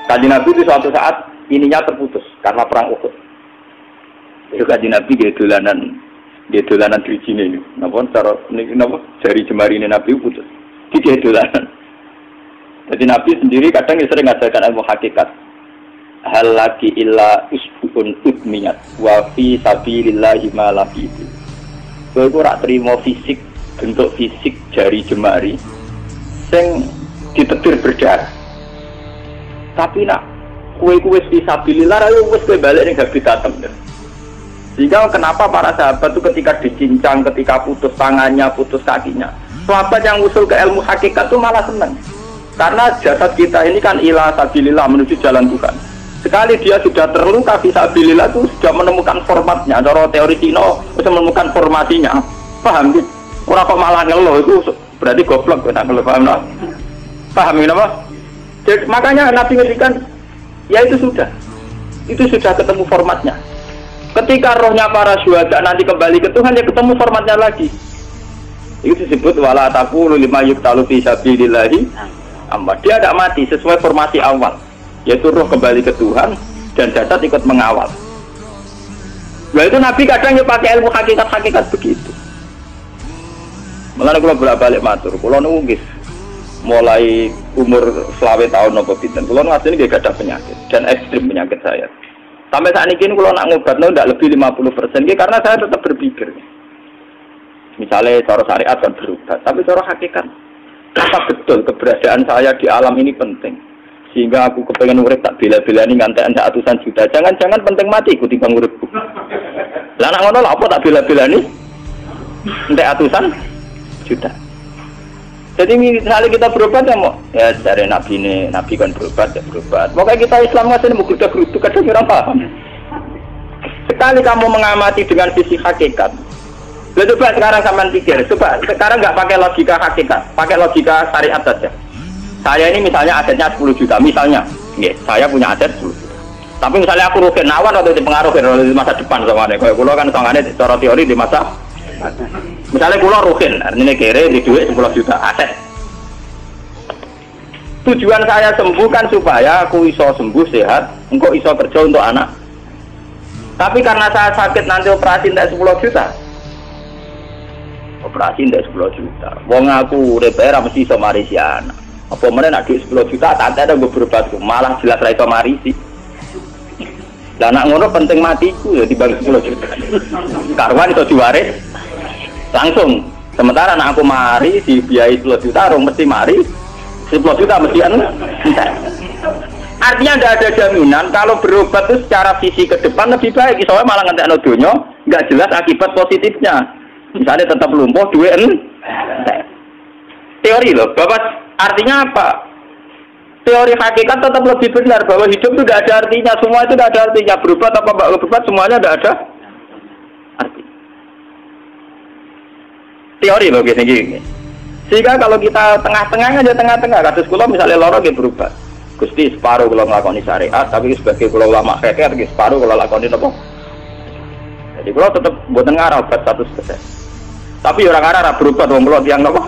Kanjeng Nabi itu suatu saat ininya terputus karena perang Uhud. Itu Kanjeng Nabi dia dolanan dirijine ini. Napa cara niki napa jari jemari ini Nabi putus. Dia dolanan. Jadi Nabi sendiri kadang sering ngajarkan ilmu hakikat. Hal lagi illa usbun udmiyat wa fi sabilillahi ma lafihi. Kowe ora trimo fisik, bentuk fisik jari jemari sing ditetir berdarah. Tapi nak kue fisabilillah ayo wis kowe balik ning habitatem. Sehingga kenapa para sahabat itu ketika dicincang, ketika putus tangannya, putus kakinya, sahabat yang usul ke ilmu hakikat itu malah senang. Karena jasad kita ini kan ila sabilillah menuju jalan Tuhan. Sekali dia sudah terluka fisabilillah itu sudah menemukan formatnya. Cara teori Cina sudah menemukan formasinya. Paham gitu? Orang kok malah ngeluh itu berarti goblok kan ngeluh, paham tak? Paham ini apa? Jadi, makanya Nabi ngertikan, ya itu sudah ketemu formatnya. Ketika rohnya para syuhada nanti kembali ke Tuhan, ya ketemu formatnya lagi. Itu disebut wala taqulu lima yuqtalu fi sabilillahi amma. Dia tidak mati sesuai formasi awal, yaitu roh kembali ke Tuhan dan jasad ikut mengawal. Nah itu Nabi kadang ya pakai ilmu hakikat begitu. Mulane kula bolak-balik matur, kula nunggis mulai umur 20 tahun nopo pinten kula ngasih nggih gadah penyakit dan ekstrim penyakit saya. Sampai saat ini kula nak ngobatno ndak lebih 50% nggih karena saya tetap berpikir. Misalnya cara syariat kan berobat, tapi cara hakikat apa betul keberadaan saya di alam ini penting. Sehingga aku kepengen urip tak bela-belani ngantek ratusan juta. Jangan-jangan penting mati ku timbang uripku. Lah nek ngono lha apa tak bela-belani? Entek ratusan juta. Jadi misalnya kita berobat ya mau ya dari Nabi kan berobat ya berobat. Pokoknya kita Islam masih mau geruduk kadang orang paham. Sekali kamu mengamati dengan visi hakikat, coba sekarang sampean pikir, coba sekarang nggak pakai logika hakikat, pakai logika syariat saja. Saya ini misalnya asetnya 10 juta, misalnya, saya punya aset 10 juta. Tapi misalnya aku rugi nawan atau dipengaruhi di masa depan soalnya, kalau kulo kan soalnya cara teori di masa. Misalnya kulo rugen, artinya kere di duit 10 juta aset. Tujuan saya sembuh kan supaya aku iso sembuh sehat, engkau iso kerja untuk anak. Tapi karena saya sakit nanti operasi tidak 10 juta. Operasi tidak 10 juta. Wong aku DPR mesti iso marisi anak. Apa mana nak duit 10 juta tak ada gue berobat malah jelas ra iso marisi. Lah nak ngono penting matiku ya dibagi 10 juta. Karwan iso diwaris langsung. Sementara anak aku mari dibiayai 10 juta, orang mesti mari 10 juta mesti artinya tidak ada jaminan kalau berobat itu secara visi ke depan lebih baik. Soalnya malah ngantek donya nggak jelas akibat positifnya. Misalnya tetap lumpuh duit teori loh. Bapak artinya apa? Teori hakikat tetap lebih benar bahwa hidup itu tidak ada artinya. Semua itu tidak ada artinya. Berobat apa enggak berobat semuanya tidak ada arti. Teori loh gini. Sehingga kalau kita tengah-tengah aja tengah-tengah, kasus kula misalnya loro nggih berubah. Gusti separuh kula nglakoni syariat, tapi sebagai kula ulama fikih nggih separuh kula lakoni napa? Jadi kula tetep mboten ngarah obat 100%. Tapi orang ngarah berobat wong kula tiyang napa?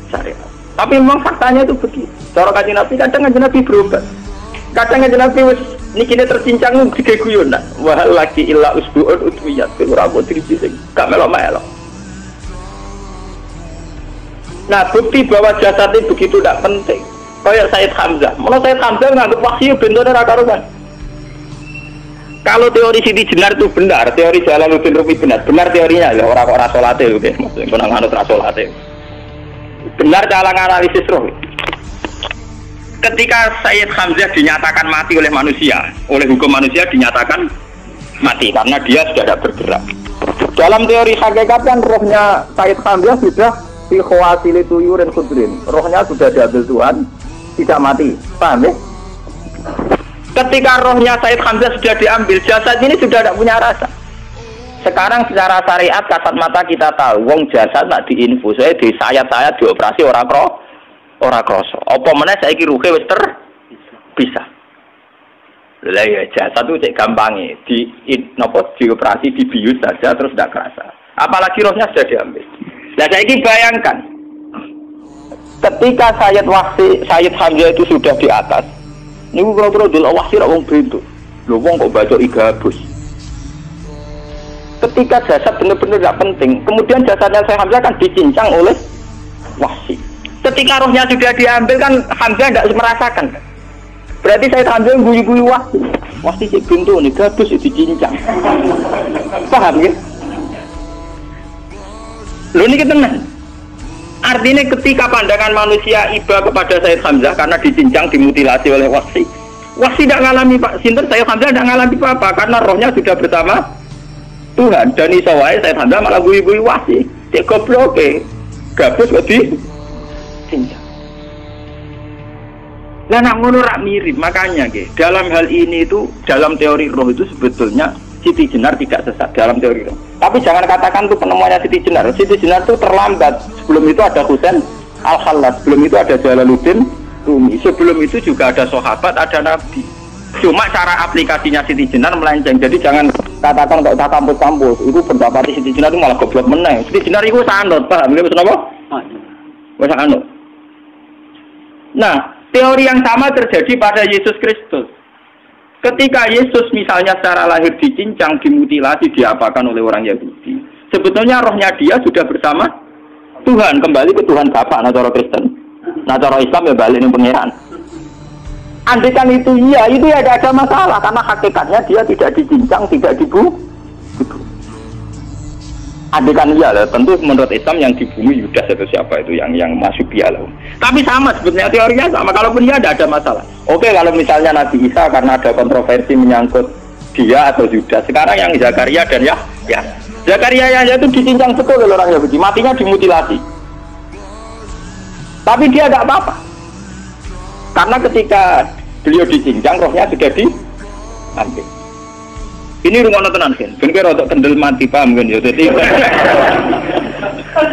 Syariat. Tapi memang faktanya itu begitu. Cara Kanjeng Nabi kadang Kanjeng Nabi berobat. Kadang Kanjeng Nabi wis nikine tercincang dige guyon. Wa laki illa usbu'un utwiyat. Ora kok driji sing gak melok-melok. Nah, bukti bahwa jasad itu begitu tidak penting. Kayak Sayyid Hamzah. Malah Sayyid Hamzah nganggep wahyu bentone ra karuan. Kalau teori Siti Jenar itu benar, teori Jalaluddin Rumi benar teorinya ya orang kok ra salate lho nggih, maksudnya kono nganut ra salate. Benar cara analisis roh. Ketika Sayyid Hamzah dinyatakan mati oleh manusia, oleh hukum manusia dinyatakan mati karena dia sudah tidak bergerak. Dalam teori hakikat kan rohnya Sayyid Hamzah sudah fi khawatili tuyurin khudrin. Rohnya sudah diambil Tuhan, tidak mati. Paham ya? Ketika rohnya Sayyid Hamzah sudah diambil, jasad ini sudah tidak punya rasa. Sekarang secara syariat kasat mata kita tahu, wong jasad nak diinfus, di sayat-sayat dioperasi ora kroso. Apa meneh saiki ruhe wis bisa. Lah ya jasad itu cek gampange, dioperasi dibius saja terus tidak kerasa. Apalagi rohnya sudah diambil. Nah, saiki bayangkan ketika Sayyid Hamzah itu sudah di atas, Niku kira-kira delok wahsi ra wong bentuk. Lho wong kok baca igabus. Ketika jasad benar-benar tidak penting, kemudian jasadnya Syekh Hamzah kan dicincang oleh wahsi. Ketika rohnya sudah diambil kan Hamzah tidak merasakan. Berarti Syekh Hamzah guyu-guyu wahsi. Wahsi sik bentuk nih gabus dicincang. Paham ya? Lho niki tenan. Artinya ketika pandangan manusia iba kepada Sayyid Hamzah karena dicincang, dimutilasi oleh wahsi. Wahsi tidak mengalami Pak Sinten, Sayyid Hamzah tidak mengalami apa-apa karena rohnya sudah bersama Tuhan. Dan iso wae Sayyid Hamzah malah guyu-guyu wahsi. Cek goblok gabus kok dicincang. Lah nak ngono rak mirip, makanya dalam hal ini itu dalam teori roh itu sebetulnya Siti Jenar tidak sesat dalam teori roh. Tapi jangan katakan itu penemuannya Siti Jenar. Siti Jenar itu terlambat. Sebelum itu ada Husain Al-Khallas, sebelum itu ada Jalaluddin Rumi, sebelum itu juga ada sahabat, ada nabi. Cuma cara aplikasinya Siti Jenar melenceng. Jadi jangan katakan tak kampus-kampus. Itu pendapat Siti Jenar itu malah goblok meneng. Siti Jenar itu sanut, paham? Nggih maksud apa? Wis sanut. Nah, teori yang sama terjadi pada Yesus Kristus. Ketika Yesus misalnya secara lahir dicincang, dimutilasi, diapakan oleh orang Yahudi, sebetulnya rohnya dia sudah bersama Tuhan, kembali ke Tuhan Bapa. Nah cara Kristen, nah cara Islam ya balik ke pangeran. Andaikan itu iya, itu ya tidak ada masalah karena hakikatnya dia tidak dicincang, tidak dibunuh. Andaikan iya lah, tentu menurut Islam yang dibunuh Yudas atau siapa itu yang masuk piala. Tapi sama sebetulnya teorinya sama. Kalaupun iya tidak ada masalah. Oke, kalau misalnya Nabi Isa karena ada kontroversi menyangkut dia atau Yudas. Sekarang yang Zakaria dan ya Zakaria Yahya itu dicincang betul oleh orang Yahudi, matinya dimutilasi. Tapi dia tidak apa-apa. Karena ketika beliau dicincang, rohnya sudah diambil. Ini rumah tenan kan, bener untuk kendel mati paham kan ya. Jadi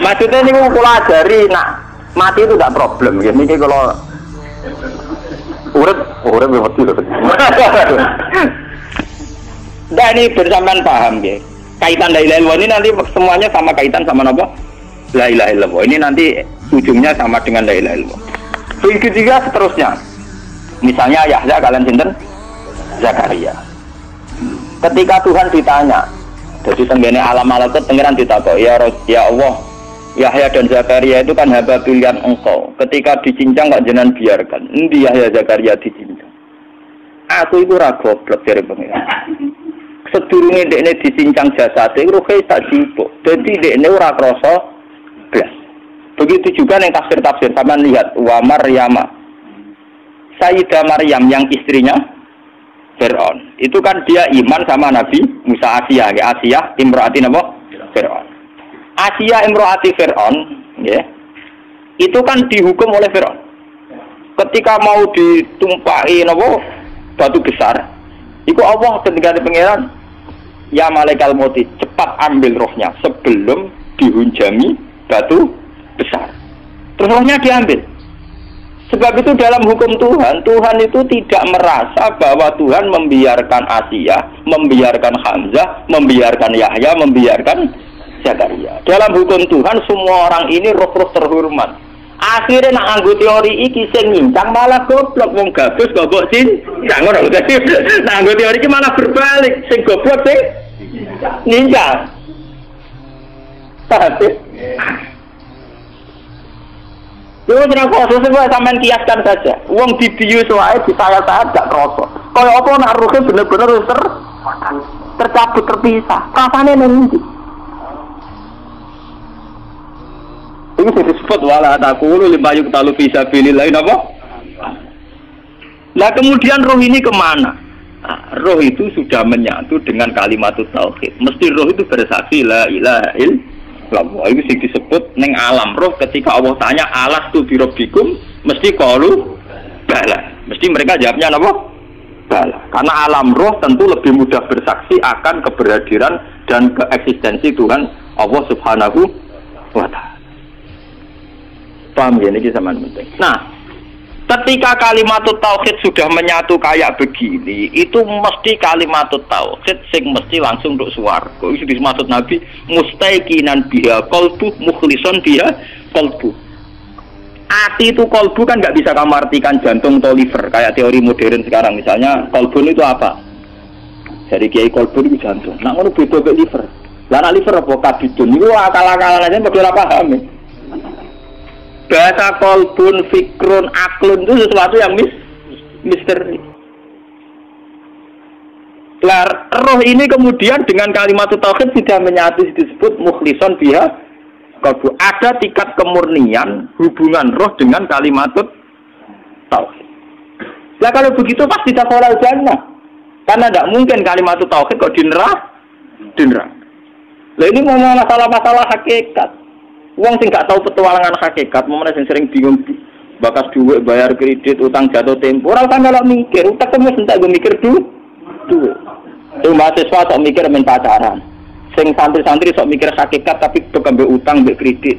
maksudnya ini kula ajari, nak mati itu tidak problem. Ini kalau urip mati loh. Nah ini bersamaan paham ya. Kaitan la ilaha illallah ini nanti semuanya sama kaitan sama apa? La ilaha illallah. Ini nanti ujungnya sama dengan la ilaha illallah. Begitu juga seterusnya. Misalnya Yahya kalian sinten? Zakaria. Ketika Tuhan ditanya, jadi tenggene alam malakut pengiran ditakok, ya Allah, Yahya dan Zakaria itu kan hamba pilihan engkau. Ketika dicincang kok jenengan biarkan. Endi Yahya Zakaria dicincang? Aku itu ra goblok dari pengiran. Sedurunge dekne dicincang jasate ruhe tak jipuk. Dadi dekne ora krasa blas. Begitu juga ning tafsir-tafsir sampean lihat wa Maryama. Sayyidah Maryam yang istrinya Fir'aun. Itu kan dia iman sama Nabi Musa. Asiyah imro'ati apa? Fir'aun. Asiyah imro'ati Fir'aun, ya. Itu kan dihukum oleh Fir'aun. Ketika mau ditumpahi apa? Batu besar. Iku Allah ketika pangeran, ya malaikat maut, cepat ambil rohnya sebelum dihunjami batu besar. Terus rohnya diambil. Sebab itu dalam hukum Tuhan, Tuhan itu tidak merasa bahwa Tuhan membiarkan Asiyah, membiarkan Hamzah, membiarkan Yahya, membiarkan Zakaria. Dalam hukum Tuhan semua orang ini roh-roh terhormat. Akhirnya nak anggo teori iki sing nyincang malah goblok wong gabus goblok sin. Jangan ngono dadi. Nah anggo teori iki malah berbalik, sing goblok sing nyincang. Paham? Yo ora kok sesuai sampean kiaskan saja. Wong dibius wae disayat-sayat gak kroso. Kaya apa nak ruhe bener-bener tercabut terpisah. Rasane nang ndi? Ini disebut wala taqulu lima yuqtalu fi sabilillah napa? Lah kemudian roh ini kemana? Nah, roh itu sudah menyatu dengan kalimat tauhid. Mesti roh itu bersaksi la ilaha illallah. Itu sing disebut ning alam roh ketika Allah tanya alastu bi rabbikum mesti qalu bala. Mesti mereka jawabnya apa? Bala. Karena alam roh tentu lebih mudah bersaksi akan keberhadiran dan keeksistensi Tuhan Allah Subhanahu wa taala. Paham ya, ini sama penting. Nah, ketika kalimat tauhid sudah menyatu kayak begini, itu mesti kalimat tauhid sing mesti langsung untuk swarga. Itu dimaksud Nabi mustaiqinan biha qalbu mukhlishon biha qalbu. Hati itu kolbu kan nggak bisa kamu artikan jantung atau liver kayak teori modern sekarang. Misalnya kolbun itu apa? Jadi kiai kolbun itu jantung. Nah ngono beda ke liver. Lah liver apa kabidun? Itu akal-akalan aja padha ora paham. Bahasa kolbun, fikrun, aklun itu sesuatu yang misteri. Lah roh ini kemudian dengan kalimat tauhid sudah menyatu disebut mukhlison biha kalbu. Ada tingkat kemurnian hubungan roh dengan kalimat tauhid. Lah kalau begitu pasti dakhalal jannah. Karena tidak mungkin kalimat tauhid kok di neraka. Lah ini ngomong masalah-masalah hakikat. Wong sing gak tahu petualangan hakikat, momene sing sering bingung bakas duit, bayar kredit, utang jatuh tempo. Ora usah melok mikir, utek wis entek go mikir duit. Sing mahasiswa sok mikir men pacaran. Sing santri-santri sok mikir hakikat tapi kembali utang mbek kredit.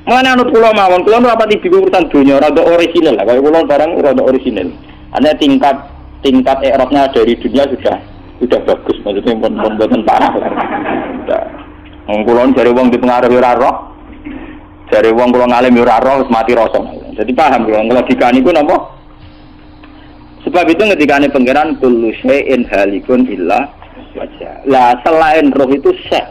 Mana anut kula mawon, kula ora pati bingung urusan donya, rada orisinal lah. Kaya kula barang rada orisinal. Ana tingkat erotnya dari dunia sudah bagus, maksudnya pun parah lah. Wong kula jare wong dipengaruhi ora roh. Jare wong kula ngalim ora roh wis mati rasa. Jadi paham kula logika niku napa? Sebab itu ketika ini pengiran kullu syai'in halikun illa wajah. Lah selain roh itu syekh.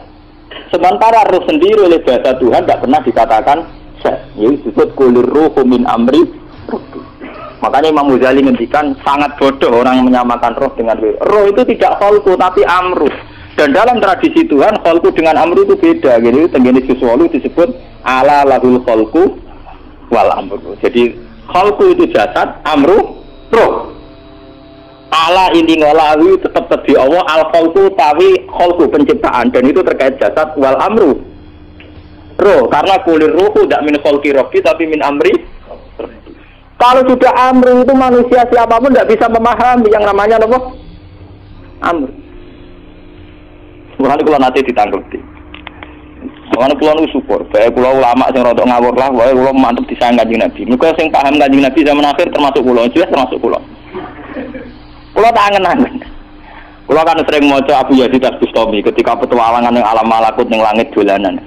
Sementara roh sendiri oleh bahasa Tuhan tidak pernah dikatakan syekh. Yaitu disebut kulir ruhu min amri. Makanya Imam Ghazali ngendikan sangat bodoh orang menyamakan roh dengan roh. Roh itu tidak kholku tapi amru. Dan dalam tradisi Tuhan kholku dengan amru itu beda. Jadi tenggene sesuatu disebut ala lahul kholku wal amru. Jadi kholku itu jasad, amru roh. Allah ini ngolawi tetap di Allah al-khalqu tawi khalqu penciptaan dan itu terkait jasad wal amru roh karena kulir ruhu tidak min khalqi rabbi tapi min amri. Kalau sudah amru itu manusia siapapun tidak bisa memahami yang namanya apa? Amru. Mulane kula nate ditanggepi. Mulane kula nu syukur, bae kula ulama sing rada ngawur lah, wae kula mantep disayang Kanjeng Nabi. Muga sing paham Kanjeng Nabi zaman akhir termasuk kula, jelas termasuk kula. Kula tak angen-angen. Kula kan sering maca Abu Yazid Al-Bustami ketika petualangan ning alam malakut ning langit dolanan.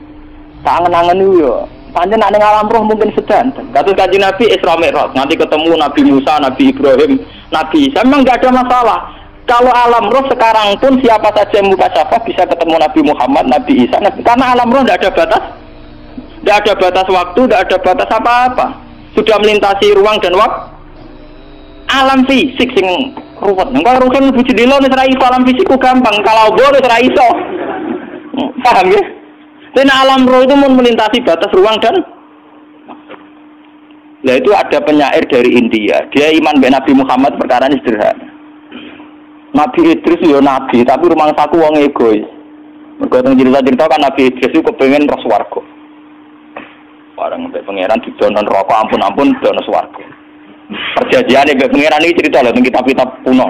Tak angen-angen yo. Pancen nek ning alam roh mungkin sedanten. Kados Kanjeng Nabi Isra Mi'raj, nanti ketemu Nabi Musa, Nabi Ibrahim, Nabi Isa, memang enggak ada masalah. Kalau alam roh sekarang pun siapa saja yang mukasyafah bisa ketemu Nabi Muhammad, Nabi Isa, karena alam roh enggak ada batas. Enggak ada batas waktu, enggak ada batas apa-apa. Sudah melintasi ruang dan waktu. Alam fisik sing ruwet. Engko ruhen mlebu jendela wis ra iso alam fisikku gampang, kalau boleh wis ra iso. Paham ya? Karena alam roh itu melintasi batas ruang dan lah itu ada penyair dari India. Dia iman dengan Nabi Muhammad perkara ini sederhana. Nabi Idris ya nabi, tapi rumah saku wong egois. Mergo teng cerita-cerita kan Nabi Idris itu kepengin roh swarga. Bareng mbek pangeran didono neraka ampun-ampun dono swarga. Perjanjian mbek pangeran iki cerita lho teng kitab-kitab kuno.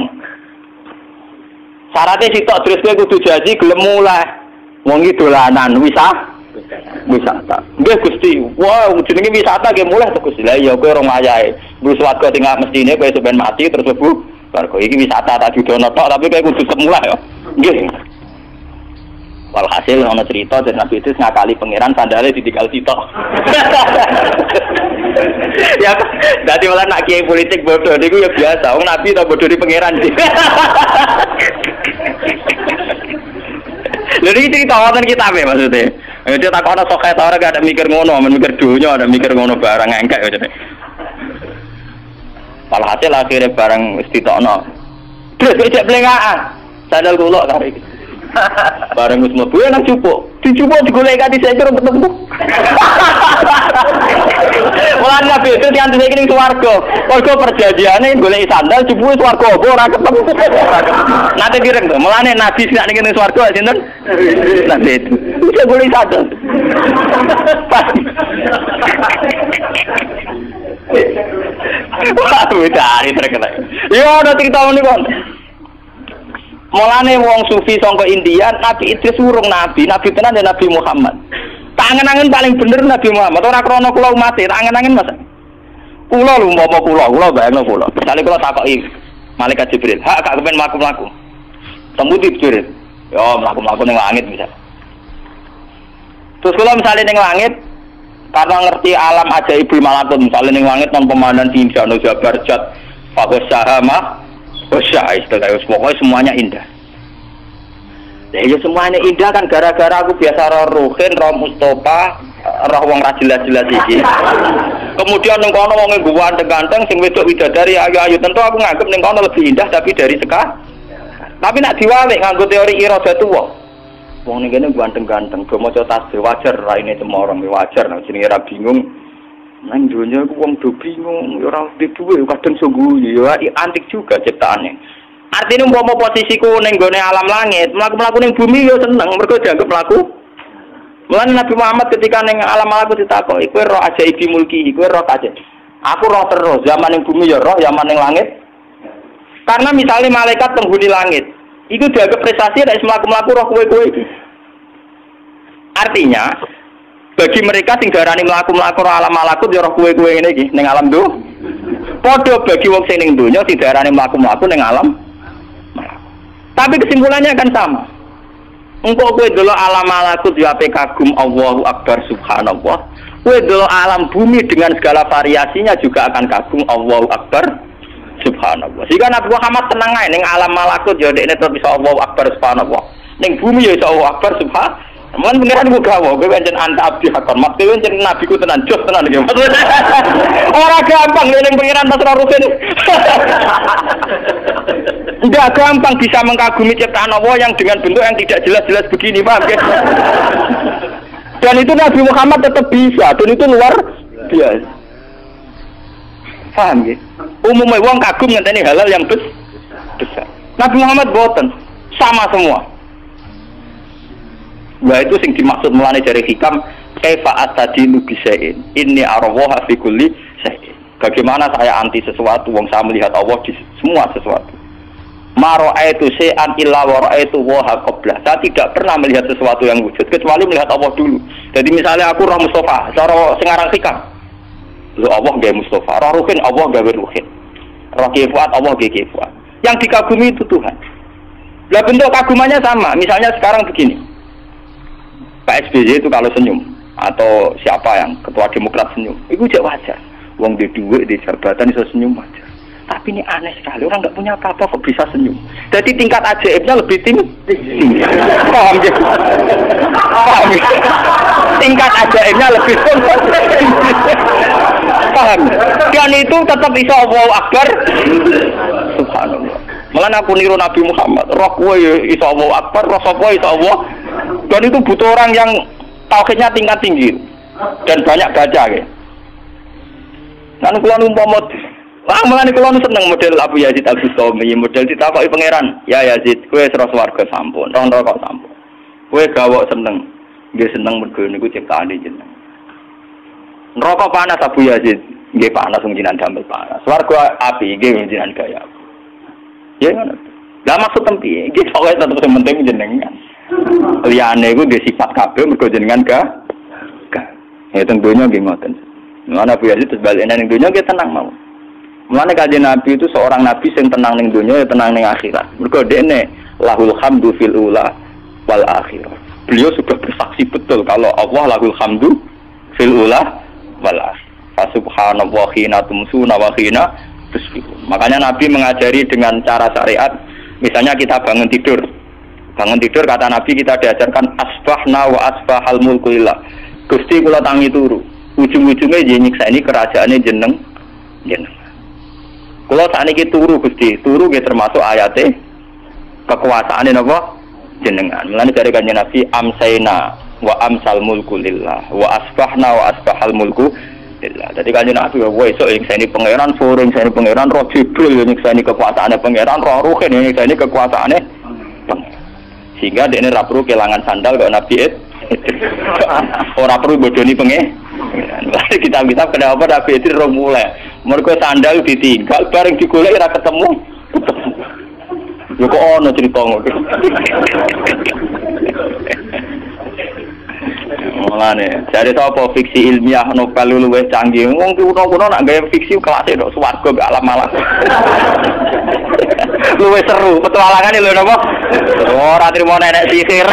Syaratnya sitok terus kowe kudu janji gelem mulai. Wong iki dolanan wisata. Nggih Gusti. Wah, jenenge wisata nggih mulai to Gusti. Lah iya kowe ora ngayahe. Mbus swarga tinggal mestine kowe sampean mati terus mlebu swarga. Iki wisata tak didono tok tapi kowe kudu semula ya. Nggih. Walhasil ana cerita dari Nabi itu ngakali pangeran sandale ditinggal sitok. Ya, dadi malah nak kiai politik bodoh niku ya biasa. Wong Nabi ta bodoh di pangeran sih. Lha iki cerita wonten kitab e maksudnya. Dia takono sok ta ora gak ada mikir ngono, mikir dunya, ada mikir ngono barang engkek maksudnya. Walhasil akhirnya barang wis ditokno. Terus cek blengaan. Sandal kula tarik. Bareng wis mlebu nang cupuk. Dicupuk digoleki ati saya kira ketemu. Wong Nabi itu diantus iki ning swarga. Mergo perjanjiane goleki sandal cupuke swarga apa ora ketemu. Nate direng to. Mulane Nabi nek ning swarga sinten? Nabi itu. Wis goleki sandal. Wah, dari terkenal. Yo ada cerita ngene kok. Mulane wong sufi sangka India, Nabi Idris urung nabi tenan ya Nabi Muhammad. Tangen-angen paling bener Nabi Muhammad. Ora krana kula umat, tangen-angen Mas. Kula lho umpama kula bayangno kula. Misale kula takoki malaikat Jibril, "Hak gak kepen mlaku-mlaku." Tembuti Jibril. Yo mlaku-mlaku ning langit misal. Terus kula misale ning langit Karena ngerti alam ajaibul malakut, misalnya ning langit non pemandangan indah, no jabar jat, fakus sahama, istilahnya pokoknya semuanya indah. Ya semuanya indah kan gara-gara aku biasa roh Ruhin, roh Mustafa, roh wong ra jelas-jelas iki. Kemudian ning kono wong ganteng-ganteng sing wedok widadari ayu-ayu, tentu aku nganggep ning kono lebih indah tapi dari sekarang. Tapi nak diwalik nganggo teori iradatullah. Wong ning kene ganteng-ganteng, do maca tasbih wajar raine cemorong wajar nek jenenge ra bingung. Nang donya ku wong do bingung, ora duwe kadang sungguh ya antik juga ciptaane. Artine umpama posisiku ning gone alam langit, mlaku-mlaku ning bumi yo seneng mergo dianggap mlaku. Mulane Nabi Muhammad ketika ning alam malaku ditakoki, kowe roh ajaibi mulki, kowe roh aja. Aku roh terus, zaman ning bumi ya roh, zaman ning langit. Karena misalnya malaikat penghuni langit, itu dianggap prestasi dari melaku-melaku roh kue-kue itu. Artinya, bagi mereka sing darani melaku-melaku roh alam malakut ya roh kue-kue ini iki ning alam do. Padha bagi wong sing ning donya sing darani melaku-melaku ning alam malakut. Tapi kesimpulannya akan sama. Engkau kowe delok alam malakut ya ape kagum Allahu Akbar subhanallah. Kowe delok alam bumi dengan segala variasinya juga akan kagum Allahu Akbar subhanallah. Sehingga Nabi Muhammad tenang ae ning alam malakut ya dekne terus bisa Allahu Akbar subhanallah. Ning bumi ya Allahu Akbar subhanallah. Mun pengiran ku gawe, kowe pancen anta abdi hakon. Maksud kowe pancen nabiku tenan jos tenan iki. Ora gampang ning pengiran Masra Ruhin. Tidak gampang bisa mengagumi ciptaan Allah yang dengan bentuk yang tidak jelas-jelas begini, paham ya? Dan itu Nabi Muhammad tetap bisa, dan itu luar biasa. Paham ya? Umumnya wong kagum ngenteni halal yang besar. Nabi Muhammad boten, sama semua. Nah itu sing dimaksud mulane dari hikam kaifa atadinu bisain inni arwaha fi kulli syai'. Bagaimana saya anti sesuatu wong saya melihat Allah di semua sesuatu. Ma ra'aitu syai'an illa wa ra'aitu wa qabla. Saya tidak pernah melihat sesuatu yang wujud kecuali melihat Allah dulu. Jadi misalnya aku roh Mustafa, cara sing aran hikam. Lho Allah gawe Mustafa, roh Ruhin Allah gawe Ruhin. Roh Kifuat Allah gawe Kifuat. Yang dikagumi itu Tuhan. Lah bentuk kagumannya sama. Misalnya sekarang begini. Pak SBY itu kalau senyum atau siapa yang ketua Demokrat senyum, itu juga wajar. Wong di duit di jabatan bisa senyum wajar. Tapi ini aneh sekali, orang nggak punya apa-apa kok bisa senyum. Jadi tingkat ajaibnya lebih tinggi. Paham ya? Paham ya? Tingkat ajaibnya lebih tinggi. Paham? Dan itu tetap bisa Allahu Akbar. Subhanallah. Malah aku niru Nabi Muhammad. Roh kowe iso Allahu Akbar, roh sapa iso Allah. Dan itu butuh orang yang tauhidnya tingkat tinggi dan banyak baca ya. Kan kula umpama mulane kula seneng model Abu Yazid Al-Bustami, model ditakoki pangeran, "Ya Yazid, kowe sira swarga sampun, rong neraka sampun. Kowe gawok seneng, nggih seneng mergo niku ciptaane jenengan. Neraka panas Abu Yazid, nggih panas wong jenengan damel panas. Swarga api nggih wong jenengan gaya." Ya ngono. Lah maksud tempi, nggih pokoke tetep penting jenengan. Liyane iku nggih sifat kabeh mergo jenengan ga. Ya tentunya nggih ngoten. Mana Abu Yazid terus balik ning dunya nggih tenang mau. Mulane kanjeng Nabi itu seorang nabi sing tenang ning dunya ya tenang ning akhirat. Mergo dekne lahul hamdu fil ula wal akhirah. Beliau sudah bersaksi betul kalau Allah lahul hamdu fil ula wal akhirah. Subhanallah hina tumsuna wa hina tusbihun. Makanya Nabi mengajari dengan cara syariat, misalnya kita bangun tidur. Bangun tidur kata Nabi kita diajarkan asbahna wa asbahal mulku lillah. Gusti kula tangi turu. Ujung-ujungnya nyiksa ini kerajaannya jeneng. Kula sakniki turu Gusti, turu nggih termasuk ayate kekuasaane napa jenengan. Mulane dari kanjeng Nabi amsaina wa amsal mulku lillah wa asbahna wa asbahal mulku lillah. Dadi kanjeng Nabi wae esuk nyiksani pangeran, sore nyiksani pangeran, roh Jibril nyiksani kekuasaane pangeran, roh Ruhin nyiksani kekuasaane pangeran. Sehingga dekne ra perlu kelangan sandal kok Nabi ora perlu bodoni pengen. Lah kitab-kitab kenapa Nabi itu ora mulai. Mergo sandal ditinggal bareng digolek ora ketemu. Yo kok ono cerita ngono. Mulane jare sapa fiksi ilmiah novel luwih canggih. Wong kuno-kuno nak gawe fiksi kelas tok swarga gak alam malah. Luwih seru petualangane lho napa? Ora trimo nenek sihir.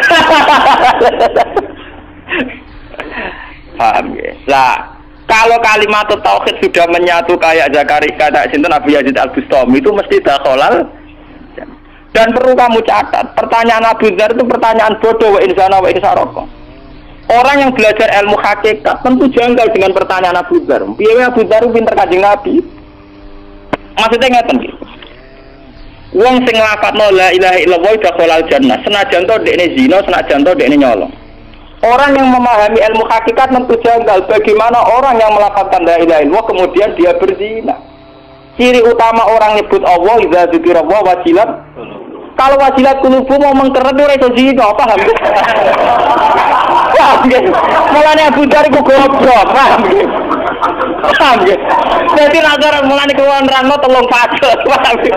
Paham ya? Lah Lah, kalau kalimat tauhid sudah menyatu kayak Zakaria, kata sinten Abu Yazid Al-Bustami itu mesti dakhalal. Dan perlu kamu catat, pertanyaan Abu Dzar itu pertanyaan bodoh wa insana wa insaroko. Orang yang belajar ilmu hakikat tentu janggal dengan pertanyaan Abu Dzar. Piye Abu Dzar pinter Kanjeng Nabi? Maksudnya ngeten iki. Wong sing nglafadzno la ilaha illallah dakhalal jannah, senajan to dekne zina, senajan to dekne nyolong. Orang yang memahami ilmu hakikat tentu janggal bagaimana orang yang melafazkan la ilaha illallah kemudian dia berzina. Ciri utama orang nyebut Allah idza dzikirallah wajilat. Kalau wajilat kulubu mau mengkeret ora iso zina, paham? Paham nggih? Mulane Abu Dzar iku goblok, paham nggih? Paham nggih? Dadi nazar mulane kuwi nerangno telung fase, paham nggih?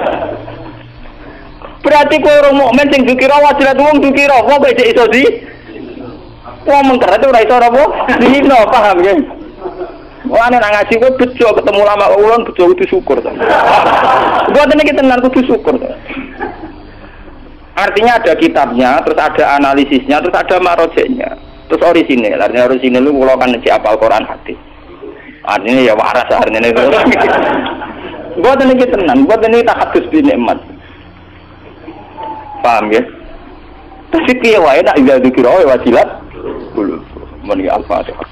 Berarti kowe orang mukmin sing dzikira wajilat wong dzikira, kok becik iso di? Wong mengkeret ora iso apa? Zina, paham nggih? Mulane nang ngaji kowe bejo ketemu ulama ulun bejo kudu syukur to. Mboten iki tenan kudu syukur to. Artinya ada kitabnya, terus ada analisisnya, terus ada marojeknya, terus orisinil. Artinya orisinil itu kalau kan apal Quran hadis. Artinya ya waras artinya itu. Buat ini tenan, buat ini tak hadis bi nikmat. Paham ya? Tapi piye wae nak ida dikira wajilat. Muni Al-Fatihah.